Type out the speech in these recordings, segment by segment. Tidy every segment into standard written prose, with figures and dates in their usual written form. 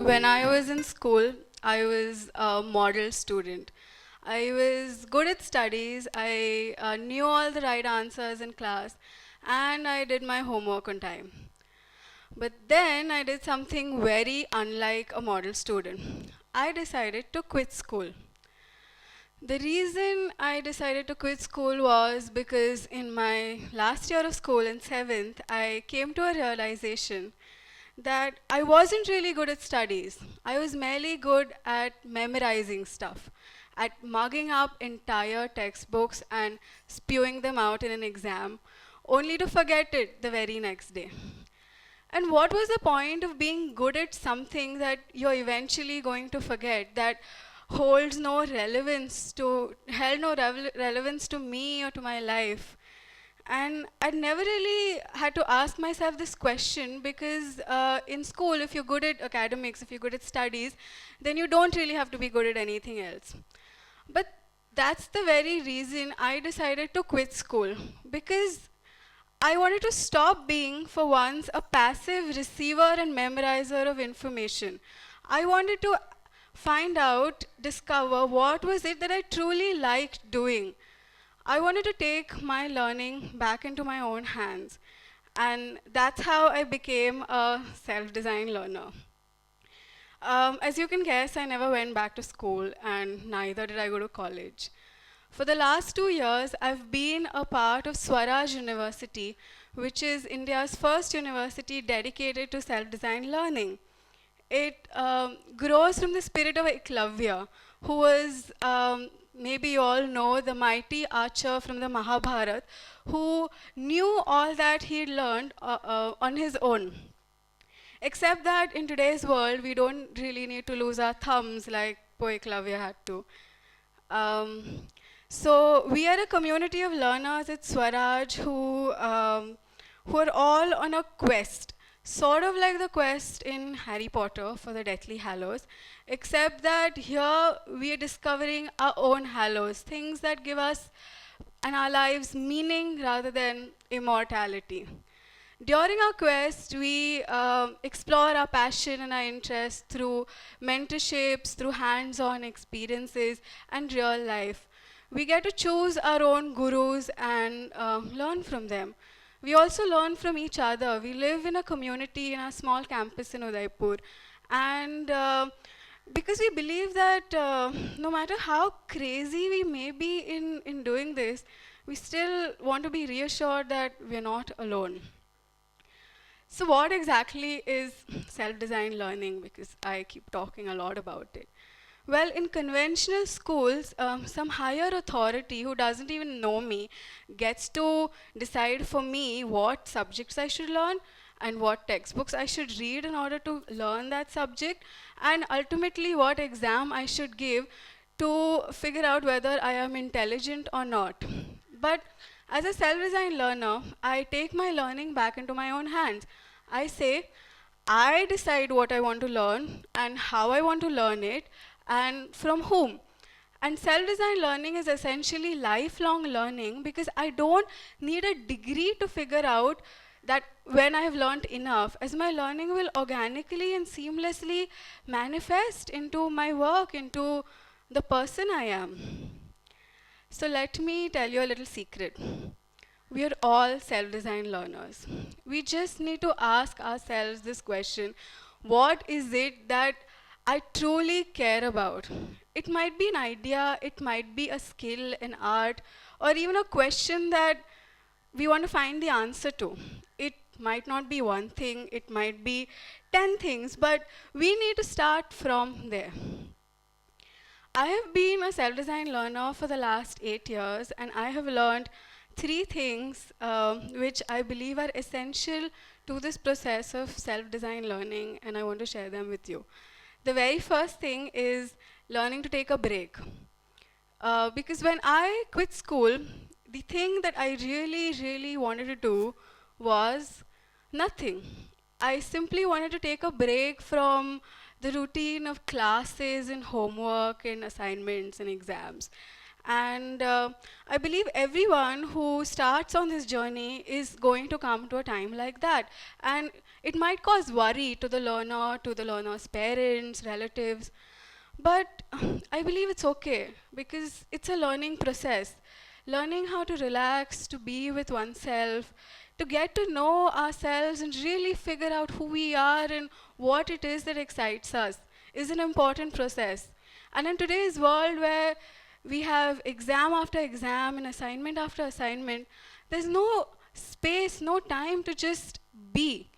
When I was in school, I was a model student. I was good at studies, I knew all the right answers in class, and I did my homework on time. But then I did something very unlike a model student. I decided to quit school. The reason I decided to quit school was because in my last year of school, in 7th, I came to a realization that I wasn't really good at studies. I was merely good at memorizing stuff, at mugging up entire textbooks and spewing them out in an exam, only to forget it the very next day. And what was the point of being good at something that you're eventually going to forget, that holds no relevance to, held no relevance to me or to my life? And I'd never really had to ask myself this question because in school, if you're good at academics, if you're good at studies, then you don't really have to be good at anything else. But that's the very reason I decided to quit school, because I wanted to stop being, for once, a passive receiver and memorizer of information. I wanted to find out, discover what was it that I truly liked doing. I wanted to take my learning back into my own hands. And that's how I became a self-designed learner. As you can guess, I never went back to school, and neither did I go to college. For the last 2 years, I've been a part of Swaraj University, which is India's first university dedicated to self-designed learning. It grows from the spirit of Eklavya, who was, maybe you all know, the mighty archer from the Mahabharata, who knew all that he learned on his own. Except that in today's world, we don't really need to lose our thumbs like poor Eklavya had to. So we are a community of learners at Swaraj who are all on a quest, sort of like the quest in Harry Potter for the Deathly Hallows, except that here we are discovering our own hallows, things that give us and our lives meaning rather than immortality. During our quest, we explore our passion and our interest through mentorships, through hands-on experiences, and real life. We get to choose our own gurus and learn from them. We also learn from each other. We live in a community in a small campus in Udaipur. And because we believe that no matter how crazy we may be in doing this, we still want to be reassured that we're not alone. So what exactly is self-designed learning? Because I keep talking a lot about it. Well, in conventional schools, some higher authority who doesn't even know me gets to decide for me what subjects I should learn and what textbooks I should read in order to learn that subject, and ultimately what exam I should give to figure out whether I am intelligent or not. But as a self-designed learner, I take my learning back into my own hands. I say, I decide what I want to learn and how I want to learn it and from whom. And self-designed learning is essentially lifelong learning, because I don't need a degree to figure out that when I have learned enough, as my learning will organically and seamlessly manifest into my work, into the person I am. So let me tell you a little secret. We are all self-designed learners. We just need to ask ourselves this question: what is it that I truly care about? It might be an idea, it might be a skill, an art, or even a question that we want to find the answer to. It might not be one thing, it might be 10 things, but we need to start from there. I have been a self-designed learner for the last 8 years, and I have learned 3 things which I believe are essential to this process of self-designed learning, and I want to share them with you. The very first thing is learning to take a break. Because when I quit school, the thing that I really, really wanted to do was nothing. I simply wanted to take a break from the routine of classes and homework and assignments and exams. And I believe everyone who starts on this journey is going to come to a time like that. And it might cause worry to the learner, to the learner's parents, relatives. But I believe it's okay because it's a learning process. Learning how to relax, to be with oneself, to get to know ourselves and really figure out who we are and what it is that excites us is an important process. And in today's world where we have exam after exam and assignment after assignment, there's no space, no time to just be.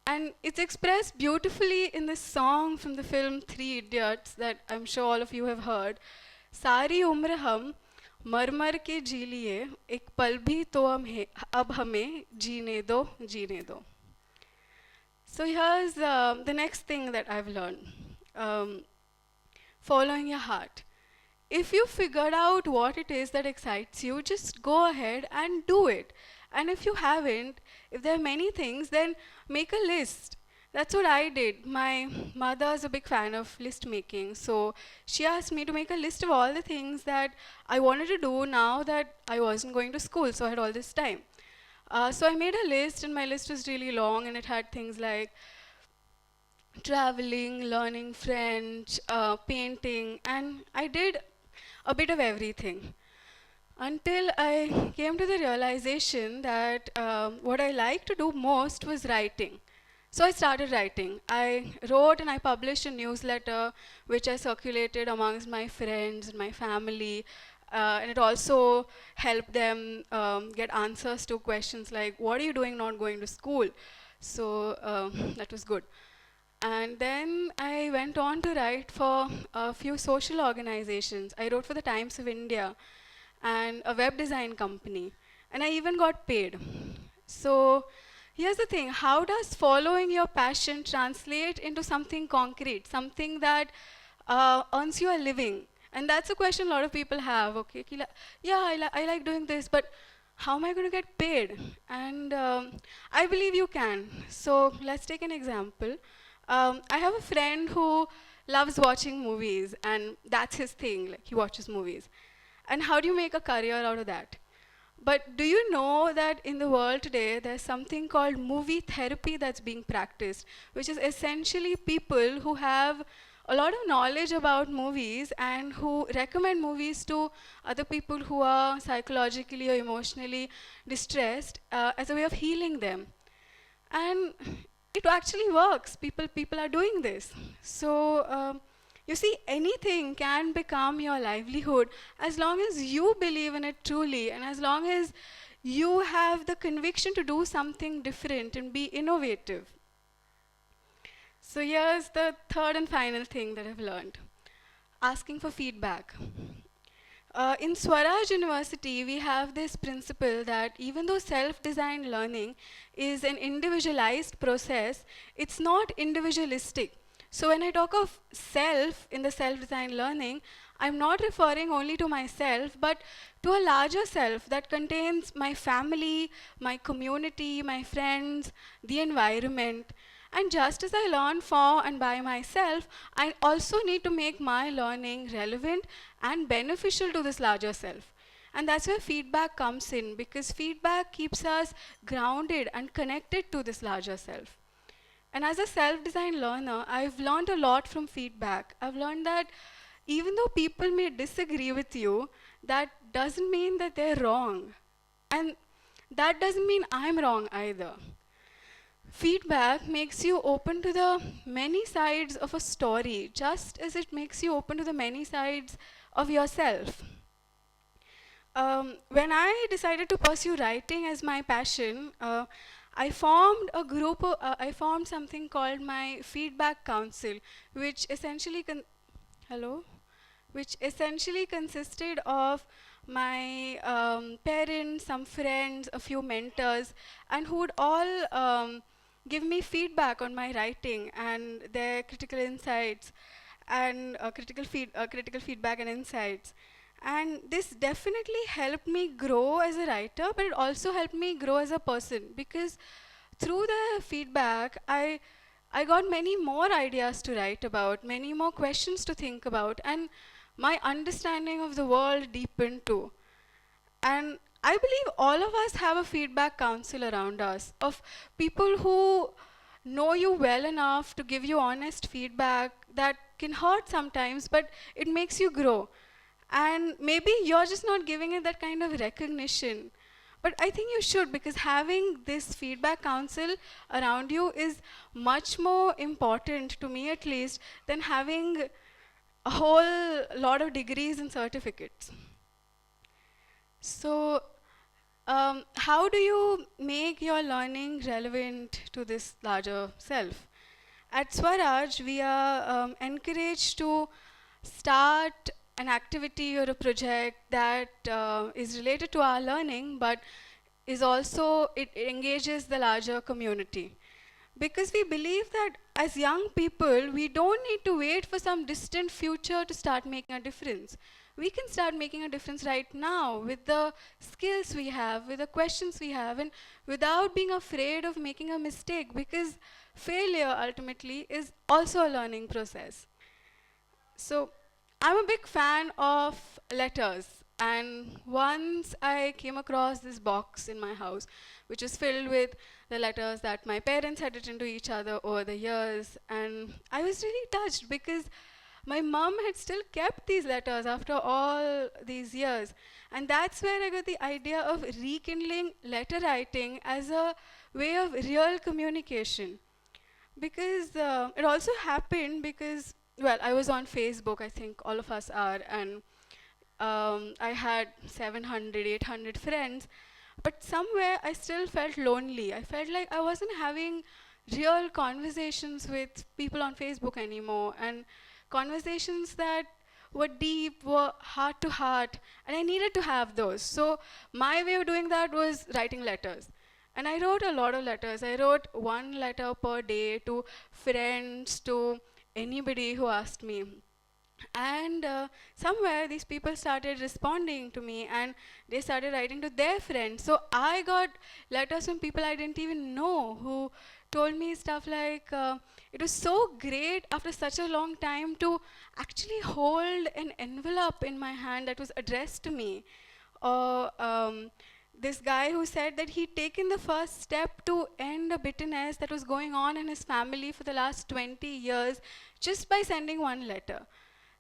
And it's expressed beautifully in this song from the film Three Idiots that I'm sure all of you have heard. सारी उम्र हम मर मर के जी लिए, एक पल भी तो अब हमें जीने दो. So here's the next thing that I've learned. Following your heart. If you figured out what it is that excites you, just go ahead and do it. And if you haven't, if there are many things, then make a list. That's what I did. My mother is a big fan of list making, so she asked me to make a list of all the things that I wanted to do now that I wasn't going to school, so I had all this time. So I made a list, and my list was really long, and it had things like traveling, learning French, painting, and I did a bit of everything. Until I came to the realization that what I liked to do most was writing. So I started writing. I wrote and I published a newsletter which I circulated amongst my friends and my family. And it also helped them get answers to questions like, what are you doing not going to school? So that was good. And then I went on to write for a few social organizations. I wrote for the Times of India and a web design company. And I even got paid. So here's the thing, how does following your passion translate into something concrete, something that earns you a living? And that's a question a lot of people have. Okay, yeah, I like doing this, but how am I going to get paid? And I believe you can. So let's take an example. I have a friend who loves watching movies, and that's his thing, like he watches movies. And how do you make a career out of that? But do you know that in the world today, there's something called movie therapy that's being practiced, which is essentially people who have a lot of knowledge about movies and who recommend movies to other people who are psychologically or emotionally distressed as a way of healing them. And it actually works. People are doing this. So you see, anything can become your livelihood as long as you believe in it truly and as long as you have the conviction to do something different and be innovative. So here's the third and final thing that I've learned. Asking for feedback. In Swaraj University, we have this principle that even though self-designed learning is an individualized process, it's not individualistic. So when I talk of self in the self-designed learning, I'm not referring only to myself, but to a larger self that contains my family, my community, my friends, the environment. And just as I learn for and by myself, I also need to make my learning relevant and beneficial to this larger self. And that's where feedback comes in, because feedback keeps us grounded and connected to this larger self. And as a self-designed learner, I've learned a lot from feedback. I've learned that even though people may disagree with you, that doesn't mean that they're wrong. And that doesn't mean I'm wrong either. Feedback makes you open to the many sides of a story, just as it makes you open to the many sides of yourself. When I decided to pursue writing as my passion, I formed a group. I formed something called my Feedback Council, which essentially which essentially consisted of my parents, some friends, a few mentors, and who would all give me feedback on my writing and their critical insights and critical feedback and insights. And this definitely helped me grow as a writer, but it also helped me grow as a person, because through the feedback, I got many more ideas to write about, many more questions to think about, and my understanding of the world deepened too. And I believe all of us have a feedback council around us of people who know you well enough to give you honest feedback that can hurt sometimes, but it makes you grow. And maybe you're just not giving it that kind of recognition. But I think you should, because having this feedback council around you is much more important, to me at least, than having a whole lot of degrees and certificates. So, how do you make your learning relevant to this larger self? At Swaraj, we are encouraged to start an activity or a project that is related to our learning, but is also, it engages the larger community. Because we believe that as young people, we don't need to wait for some distant future to start making a difference. We can start making a difference right now with the skills we have, with the questions we have, and without being afraid of making a mistake, because failure ultimately is also a learning process. So I'm a big fan of letters. And once I came across this box in my house, which is filled with the letters that my parents had written to each other over the years. And I was really touched because my mom had still kept these letters after all these years. And that's where I got the idea of rekindling letter writing as a way of real communication. Because it also happened because, well, I was on Facebook, I think all of us are, and I had 700, 800 friends, but somewhere I still felt lonely. I felt like I wasn't having real conversations with people on Facebook anymore, and conversations that were deep, were heart to heart, and I needed to have those. So my way of doing that was writing letters. And I wrote a lot of letters. I wrote one letter per day to friends, to anybody who asked me. And somewhere these people started responding to me and they started writing to their friends. So I got letters from people I didn't even know who told me stuff like, it was so great after such a long time to actually hold an envelope in my hand that was addressed to me. Or this guy who said that he'd taken the first step to end a bitterness that was going on in his family for the last 20 years just by sending one letter.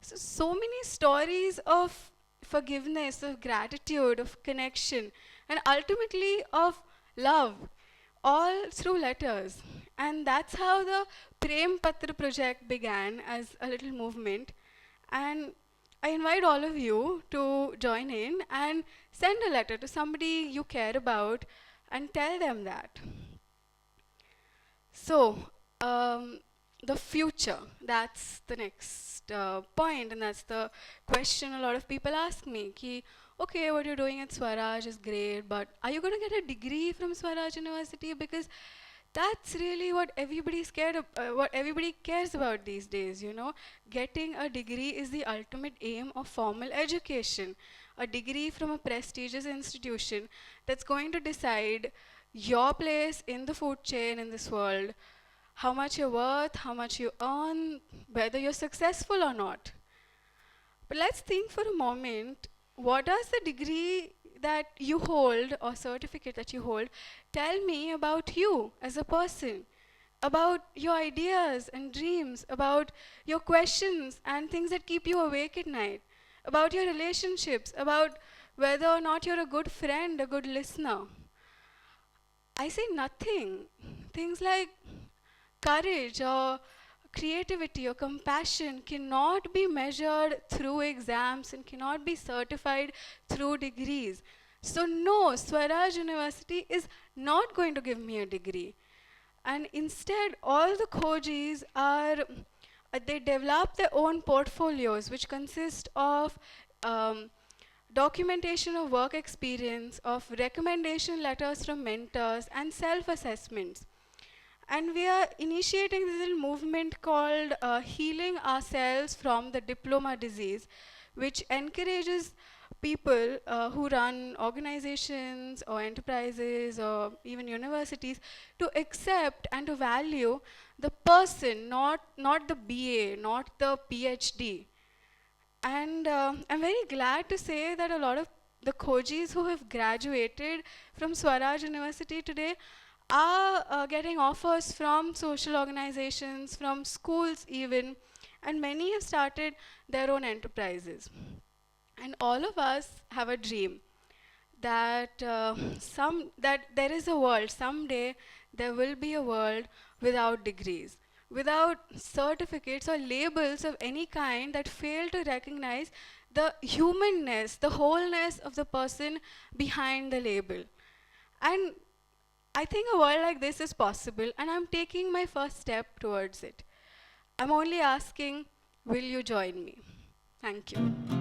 So many stories of forgiveness, of gratitude, of connection, and ultimately of love, all through letters. And that's how the Prem Patra project began as a little movement. And I invite all of you to join in and send a letter to somebody you care about and tell them that. So, the future, that's the next point, and that's the question a lot of people ask me. Ki, okay, what you're doing at Swaraj is great, but are you going to get a degree from Swaraj University? Because that's really what everybody's scared of, what everybody cares about these days, you know. Getting a degree is the ultimate aim of formal education. A degree from a prestigious institution that's going to decide your place in the food chain in this world, how much you're worth, how much you earn, whether you're successful or not. But let's think for a moment, what does the degree that you hold or certificate that you hold tell me about you as a person, about your ideas and dreams, about your questions and things that keep you awake at night, about your relationships, about whether or not you're a good friend, a good listener? I say nothing. Things like courage or creativity or compassion cannot be measured through exams and cannot be certified through degrees. So no, Swaraj University is not going to give me a degree. And instead, all the khojis are, they develop their own portfolios, which consist of documentation of work experience, of recommendation letters from mentors, and self-assessments. And we are initiating this little movement called Healing Ourselves from the Diploma Disease, which encourages people who run organizations or enterprises or even universities to accept and to value the person, not the BA, not the PhD. And I'm very glad to say that a lot of the khojis who have graduated from Swaraj University today are getting offers from social organizations, from schools even, and many have started their own enterprises. And all of us have a dream that that there is a world someday. There will be a world without degrees, without certificates or labels of any kind that fail to recognize the humanness, the wholeness of the person behind the label. And I think a world like this is possible, and I'm taking my first step towards it. I'm only asking, will you join me? Thank you.